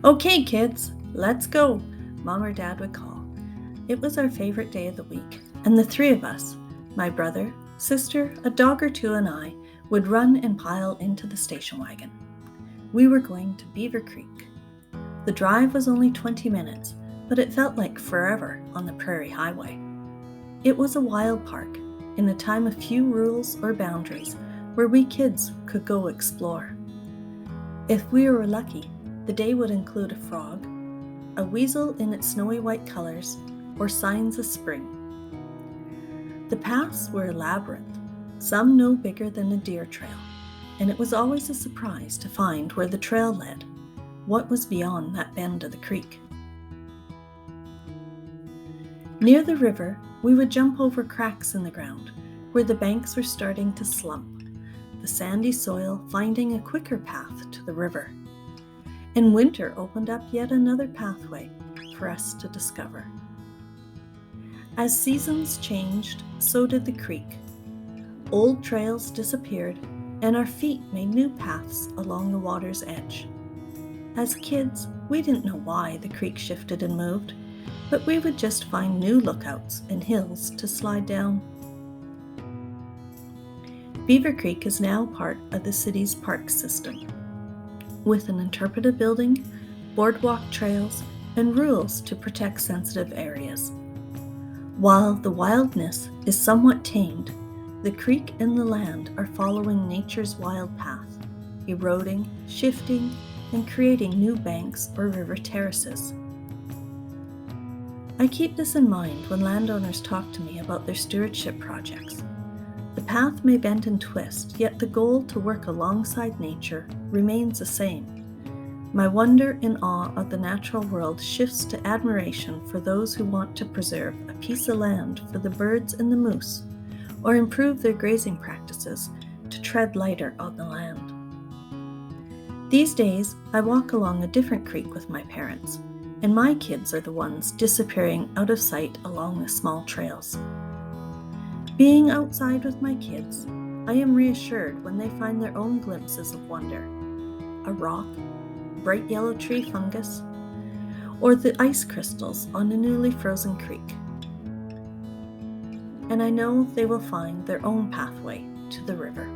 Okay, kids, let's go, Mom or Dad would call. It was our favorite day of the week, and the three of us, my brother, sister, a dog or two, and I, would run and pile into the station wagon. We were going to Beaver Creek. The drive was only 20 minutes, but it felt like forever on the Prairie Highway. It was a wild park, in a time of few rules or boundaries, where we kids could go explore. If we were lucky, the day would include a frog, a weasel in its snowy white colors, or signs of spring. The paths were a labyrinth, some no bigger than a deer trail, and it was always a surprise to find where the trail led, what was beyond that bend of the creek. Near the river, we would jump over cracks in the ground, where the banks were starting to slump, the sandy soil finding a quicker path to the river. And winter opened up yet another pathway for us to discover. As seasons changed, so did the creek. Old trails disappeared, and our feet made new paths along the water's edge. As kids, we didn't know why the creek shifted and moved, but we would just find new lookouts and hills to slide down. Beaver Creek is now part of the city's park system, with an interpretive building, boardwalk trails, and rules to protect sensitive areas. While the wildness is somewhat tamed, the creek and the land are following nature's wild path, eroding, shifting, and creating new banks or river terraces. I keep this in mind when landowners talk to me about their stewardship projects. The path may bend and twist, yet the goal to work alongside nature remains the same. My wonder and awe of the natural world shifts to admiration for those who want to preserve a piece of land for the birds and the moose, or improve their grazing practices to tread lighter on the land. These days, I walk along a different creek with my parents, and my kids are the ones disappearing out of sight along the small trails. Being outside with my kids, I am reassured when they find their own glimpses of wonder. A rock, bright yellow tree fungus, or the ice crystals on a newly frozen creek. And I know they will find their own pathway to the river.